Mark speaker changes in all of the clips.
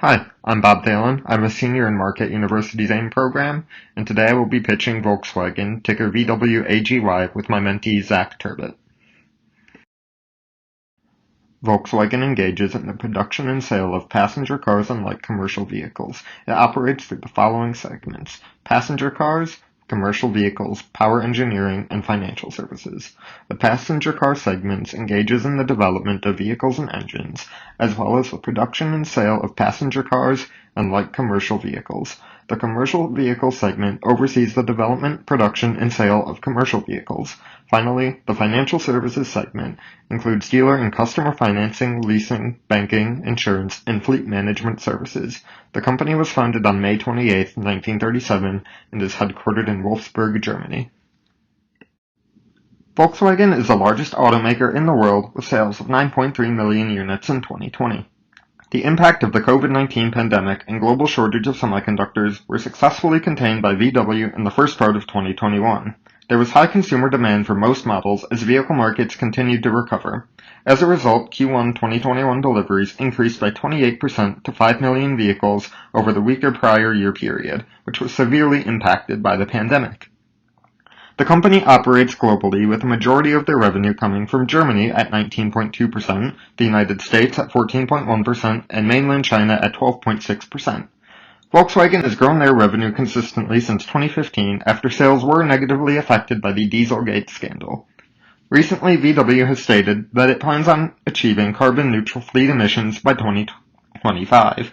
Speaker 1: Hi, I'm Bob Thelen. I'm a senior in Marquette University's AIM program, and today I will be pitching Volkswagen, ticker VWAGY, with my mentee Zach Turbot. Volkswagen engages in the production and sale of passenger cars and light commercial vehicles. It operates through the following segments: passenger cars, commercial vehicles, power engineering, and financial services. The passenger car segment engages in the development of vehicles and engines, as well as the production and sale of passenger cars and light commercial vehicles. The commercial vehicle segment oversees the development, production, and sale of commercial vehicles. Finally, the financial services segment includes dealer and customer financing, leasing, banking, insurance, and fleet management services. The company was founded on May 28, 1937, and is headquartered in Wolfsburg, Germany. Volkswagen is the largest automaker in the world with sales of 9.3 million units in 2020. The impact of the COVID-19 pandemic and global shortage of semiconductors were successfully contained by VW in the first part of 2021. There was high consumer demand for most models as vehicle markets continued to recover. As a result, Q1 2021 deliveries increased by 28% to 5 million vehicles over the weaker prior year period, which was severely impacted by the pandemic. The company operates globally with a majority of their revenue coming from Germany at 19.2%, the United States at 14.1%, and mainland China at 12.6%. Volkswagen has grown their revenue consistently since 2015 after sales were negatively affected by the Dieselgate scandal. Recently, VW has stated that it plans on achieving carbon-neutral fleet emissions by 2025.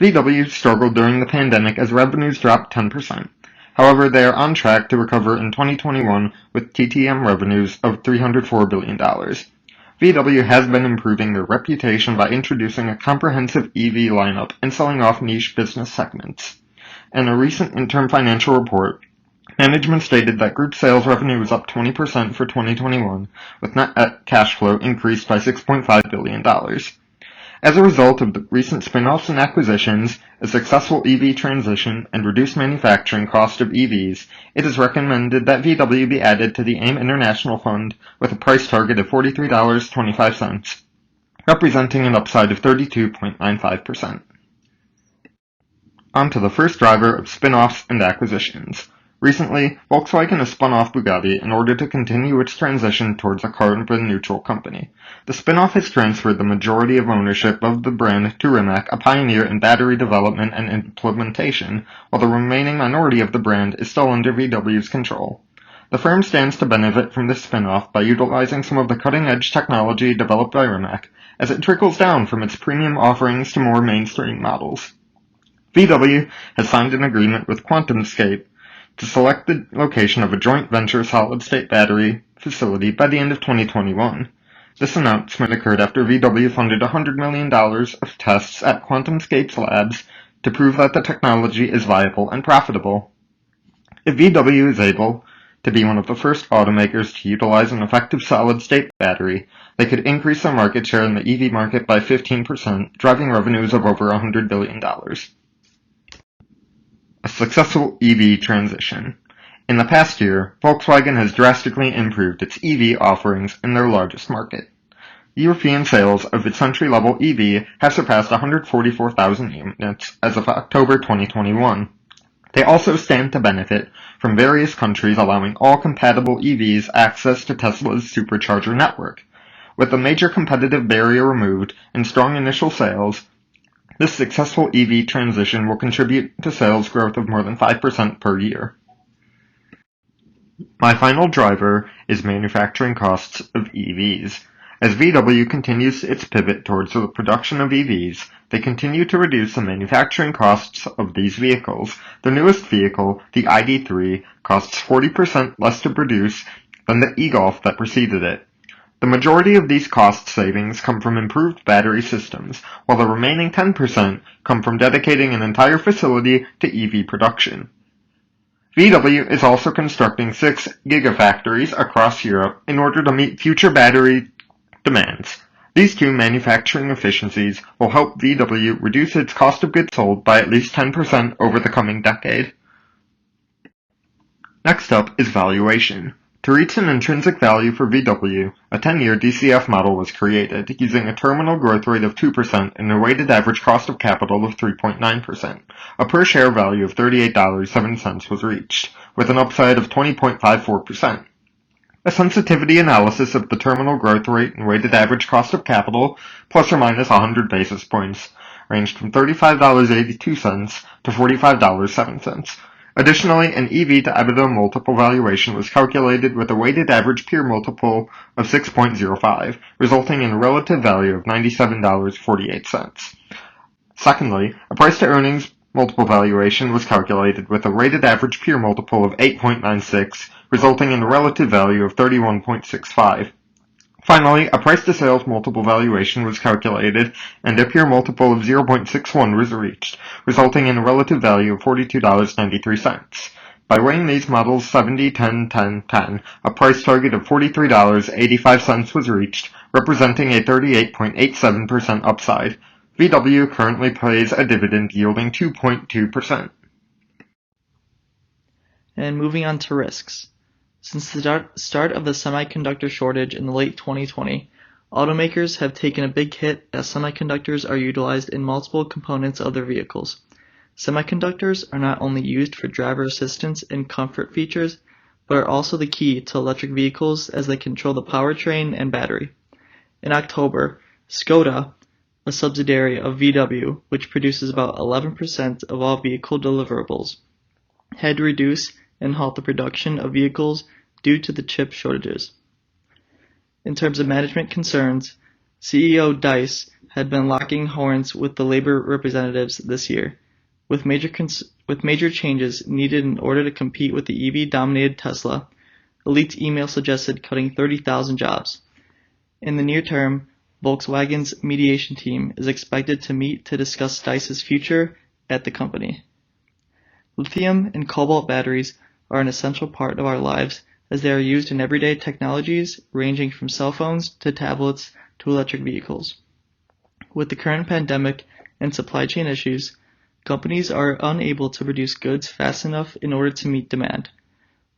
Speaker 1: VW struggled during the pandemic as revenues dropped 10%. However, they are on track to recover in 2021 with TTM revenues of $304 billion. VW has been improving their reputation by introducing a comprehensive EV lineup and selling off niche business segments. In a recent interim financial report, management stated that group sales revenue was up 20% for 2021, with net cash flow increased by $6.5 billion. As a result of the recent spinoffs and acquisitions, a successful EV transition, and reduced manufacturing cost of EVs, it is recommended that VW be added to the AIM International Fund with a price target of $43.25, representing an upside of 32.95%. On to the first driver of spinoffs and acquisitions. Recently, Volkswagen has spun off Bugatti in order to continue its transition towards a carbon-neutral company. The spinoff has transferred the majority of ownership of the brand to Rimac, a pioneer in battery development and implementation, while the remaining minority of the brand is still under VW's control. The firm stands to benefit from this spinoff by utilizing some of the cutting-edge technology developed by Rimac, as it trickles down from its premium offerings to more mainstream models. VW has signed an agreement with QuantumScape to select the location of a joint venture solid-state battery facility by the end of 2021. This announcement occurred after VW funded $100 million of tests at QuantumScape's labs to prove that the technology is viable and profitable. If VW is able to be one of the first automakers to utilize an effective solid-state battery, they could increase their market share in the EV market by 15%, driving revenues of over $100 billion. A successful EV transition. In the past year, Volkswagen has drastically improved its EV offerings in their largest market. European sales of its entry-level EV have surpassed 144,000 units as of October 2021. They also stand to benefit from various countries allowing all compatible EVs access to Tesla's supercharger network. With a major competitive barrier removed and strong initial sales, this successful EV transition will contribute to sales growth of more than 5% per year. My final driver is manufacturing costs of EVs. As VW continues its pivot towards the production of EVs, they continue to reduce the manufacturing costs of these vehicles. The newest vehicle, the ID.3, costs 40% less to produce than the e-Golf that preceded it. The majority of these cost savings come from improved battery systems, while the remaining 10% come from dedicating an entire facility to EV production. VW is also constructing 6 gigafactories across Europe in order to meet future battery demands. These two manufacturing efficiencies will help VW reduce its cost of goods sold by at least 10% over the coming decade. Next up is valuation. To reach an intrinsic value for VW, a 10-year DCF model was created using a terminal growth rate of 2% and a weighted average cost of capital of 3.9%. A per-share value of $38.07 was reached, with an upside of 20.54%. A sensitivity analysis of the terminal growth rate and weighted average cost of capital, plus or minus 100 basis points, ranged from $35.82 to $45.07. Additionally, an EV to EBITDA multiple valuation was calculated with a weighted average peer multiple of 6.05, resulting in a relative value of $97.48. Secondly, a price to earnings multiple valuation was calculated with a weighted average peer multiple of 8.96, resulting in a relative value of 31.65. Finally, a price to sales multiple valuation was calculated and a peer multiple of 0.61 was reached, resulting in a relative value of $42.93. By weighing these models 70, 10, 10, 10, a price target of $43.85 was reached, representing a 38.87% upside. VW currently pays a dividend yielding 2.2%.
Speaker 2: And moving on to risks. Since the start of the semiconductor shortage in the late 2020, automakers have taken a big hit as semiconductors are utilized in multiple components of their vehicles. Semiconductors are not only used for driver assistance and comfort features, but are also the key to electric vehicles as they control the powertrain and battery. In October, Skoda, a subsidiary of VW, which produces about 11% of all vehicle deliverables, had to reduce and halt the production of vehicles due to the chip shortages. In terms of management concerns, CEO Dice had been locking horns with the labor representatives this year, with major changes needed in order to compete with the EV-dominated Tesla. A leaked email suggested cutting 30,000 jobs. In the near term, Volkswagen's mediation team is expected to meet to discuss Dice's future at the company. Lithium and cobalt batteries are an essential part of our lives as they are used in everyday technologies ranging from cell phones to tablets to electric vehicles. With the current pandemic and supply chain issues, companies are unable to produce goods fast enough in order to meet demand.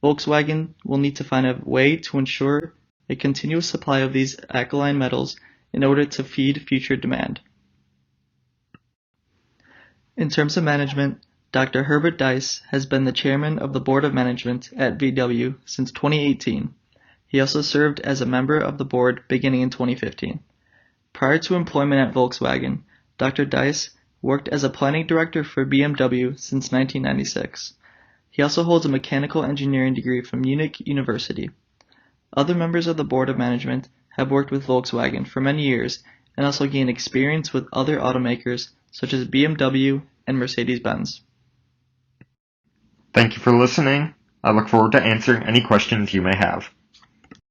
Speaker 2: Volkswagen will need to find a way to ensure a continuous supply of these alkaline metals in order to feed future demand. In terms of management, Dr. Herbert Dice has been the chairman of the board of management at VW since 2018. He also served as a member of the board beginning in 2015. Prior to employment at Volkswagen, Dr. Dice worked as a planning director for BMW since 1996. He also holds a mechanical engineering degree from Munich University. Other members of the board of management have worked with Volkswagen for many years and also gained experience with other automakers such as BMW and Mercedes-Benz.
Speaker 1: Thank you for listening. I look forward to answering any questions you may have.